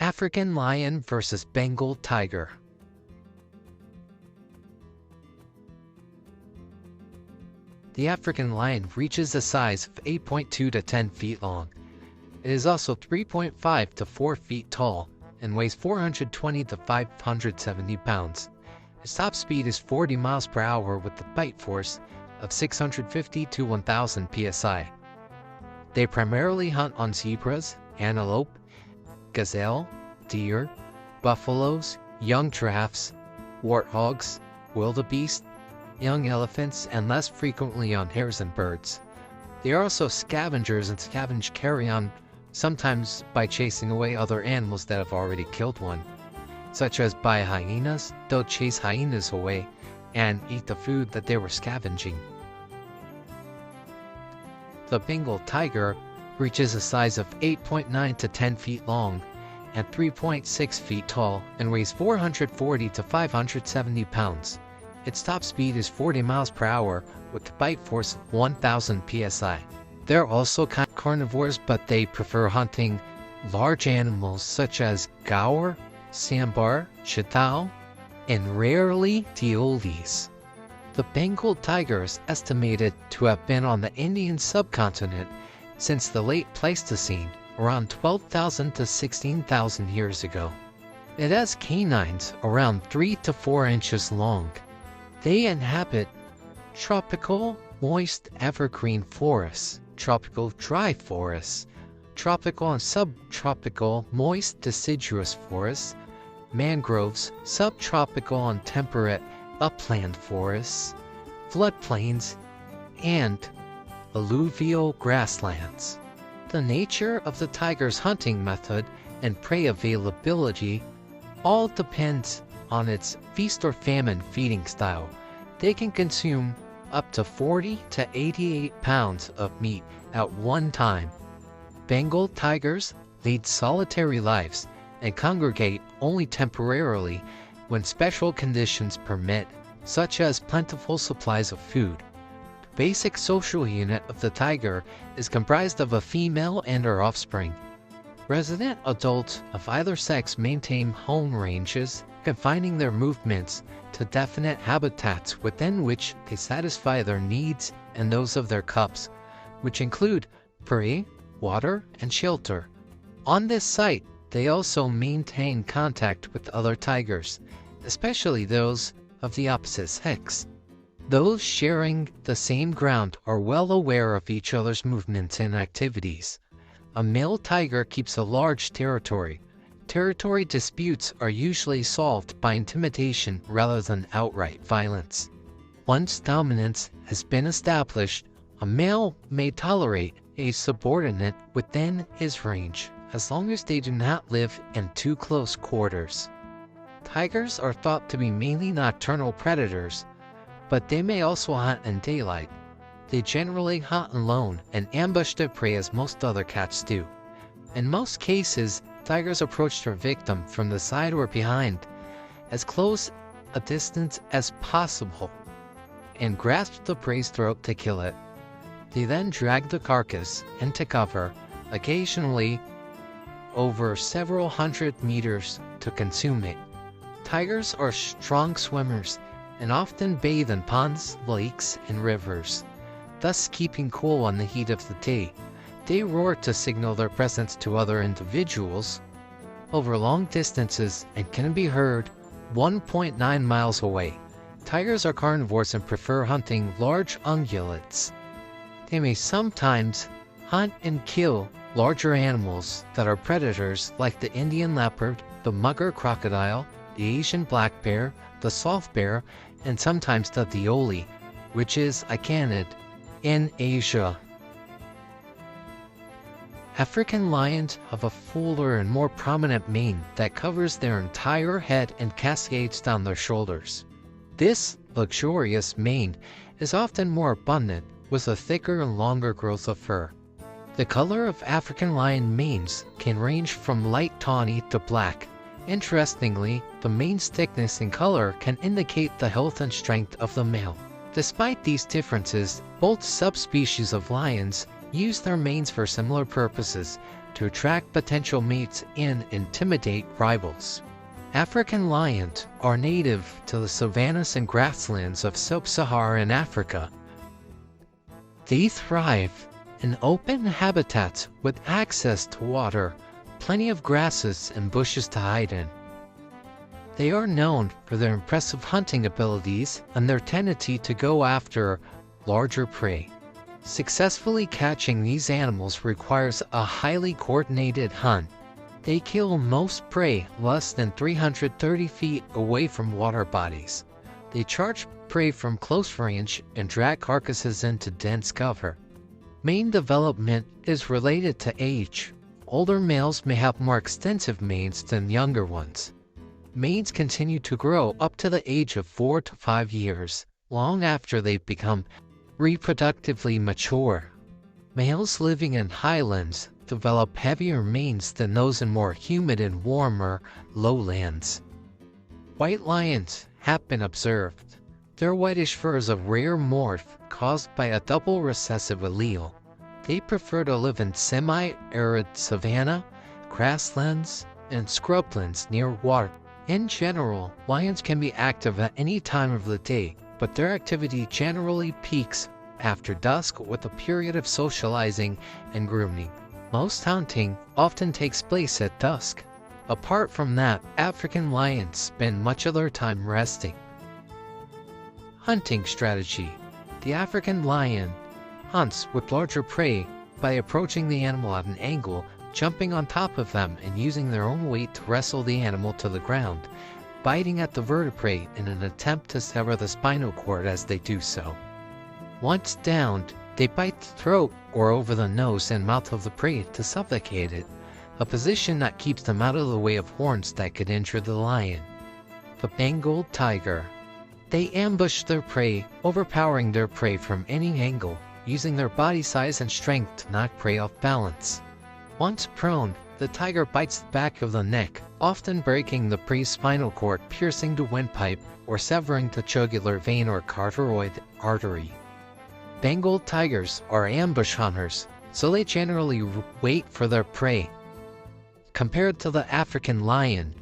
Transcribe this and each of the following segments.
African Lion vs Bengal Tiger. The African lion reaches a size of 8.2 to 10 feet long. It is also 3.5 to 4 feet tall and weighs 420 to 570 pounds. Its top speed is 40 miles per hour with a bite force of 650 to 1000 psi. They primarily hunt on zebras, antelope, gazelle, deer, buffaloes, young giraffes, warthogs, wildebeest, young elephants, and less frequently on hares and birds. They are also scavengers and scavenge carrion, sometimes by chasing away other animals that have already killed one, such as by hyenas. They'll chase hyenas away and eat the food that they were scavenging. The Bengal tiger reaches a size of 8.9 to 10 feet long and 3.6 feet tall and weighs 440 to 570 pounds. Its top speed is 40 miles per hour with a bite force of 1000 psi. They're also carnivores, but they prefer hunting large animals such as gaur, sambar, chitao, and rarely teolis. The Bengal tiger is estimated to have been on the Indian subcontinent since the late Pleistocene, around 12,000 to 16,000 years ago. It has canines around 3 to 4 inches long. They inhabit tropical moist evergreen forests, tropical dry forests, tropical and subtropical moist deciduous forests, mangroves, subtropical and temperate upland forests, floodplains, and alluvial grasslands. The nature of the tiger's hunting method and prey availability all depends on its feast or famine feeding style. They can consume up to 40 to 88 pounds of meat at one time. Bengal tigers lead solitary lives and congregate only temporarily when special conditions permit, such as plentiful supplies of food. The basic social unit of the tiger is comprised of a female and her offspring. Resident adults of either sex maintain home ranges, confining their movements to definite habitats within which they satisfy their needs and those of their cubs, which include prey, water, and shelter. On this site, they also maintain contact with other tigers, especially those of the opposite sex. Those sharing the same ground are well aware of each other's movements and activities. A male tiger keeps a large territory. Territory disputes are usually solved by intimidation rather than outright violence. Once dominance has been established, a male may tolerate a subordinate within his range, as long as they do not live in too close quarters. Tigers are thought to be mainly nocturnal predators, but they may also hunt in daylight. They generally hunt alone and ambush their prey as most other cats do. In most cases, tigers approach their victim from the side or behind, as close a distance as possible, and grasp the prey's throat to kill it. They then drag the carcass into cover, occasionally over several hundred meters, to consume it. Tigers are strong swimmers and often bathe in ponds, lakes, and rivers, thus keeping cool on the heat of the day. They roar to signal their presence to other individuals over long distances and can be heard 1.9 miles away. Tigers are carnivores and prefer hunting large ungulates. They may sometimes hunt and kill larger animals that are predators like the Indian leopard, the mugger crocodile, the Asian black bear, the soft bear, and sometimes the teoli, which is a canid in Asia. African lions have a fuller and more prominent mane that covers their entire head and cascades down their shoulders. This luxurious mane is often more abundant, with a thicker and longer growth of fur. The color of African lion manes can range from light tawny to black. Interestingly, the mane's thickness and color can indicate the health and strength of the male. Despite these differences, both subspecies of lions use their manes for similar purposes, to attract potential mates and intimidate rivals. African lions are native to the savannas and grasslands of sub-Saharan Africa. They thrive in open habitats with access to water, plenty of grasses and bushes to hide in. They are known for their impressive hunting abilities and their tendency to go after larger prey. Successfully catching these animals requires a highly coordinated hunt. They kill most prey less than 330 feet away from water bodies. They charge prey from close range and drag carcasses into dense cover. Mane development is related to age. Older males may have more extensive manes than younger ones. Manes continue to grow up to the age of 4 to 5 years, long after they become reproductively mature. Males living in highlands develop heavier manes than those in more humid and warmer lowlands. White lions have been observed. Their whitish fur is a rare morph caused by a double recessive allele. They prefer to live in semi-arid savanna, grasslands, and scrublands near water. In general, lions can be active at any time of the day, but their activity generally peaks after dusk with a period of socializing and grooming. Most hunting often takes place at dusk. Apart from that, African lions spend much of their time resting. Hunting strategy. The African lion hunts with larger prey by approaching the animal at an angle, jumping on top of them and using their own weight to wrestle the animal to the ground, biting at the vertebrae in an attempt to sever the spinal cord as they do so. Once downed, they bite the throat or over the nose and mouth of the prey to suffocate it, a position that keeps them out of the way of horns that could injure the lion. The Bengal tiger. They ambush their prey, overpowering their prey from any angle, using their body size and strength to knock prey off balance. Once prone, the tiger bites the back of the neck, often breaking the prey's spinal cord, piercing the windpipe, or severing the jugular vein or carotid artery. Bengal tigers are ambush hunters, so they generally wait for their prey. Compared to the African lion,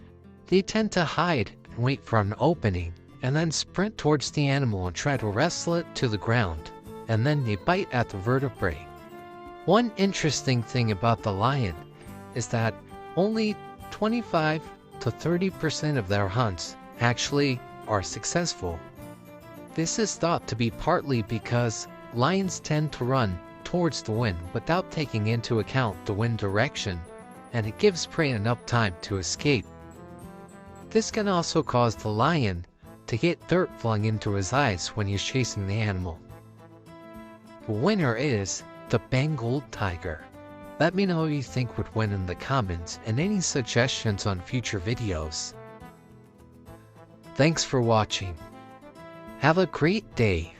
they tend to hide and wait for an opening, and then sprint towards the animal and try to wrestle it to the ground, and then they bite at the vertebrae. One interesting thing about the lion is that only 25 to 30% of their hunts actually are successful. This is thought to be partly because lions tend to run towards the wind without taking into account the wind direction, and it gives prey enough time to escape. This can also cause the lion to get dirt flung into his eyes when he's chasing the animal. The winner is the Bengal tiger. Let me know who you think would win in the comments and any suggestions on future videos. Thanks for watching. Have a great day.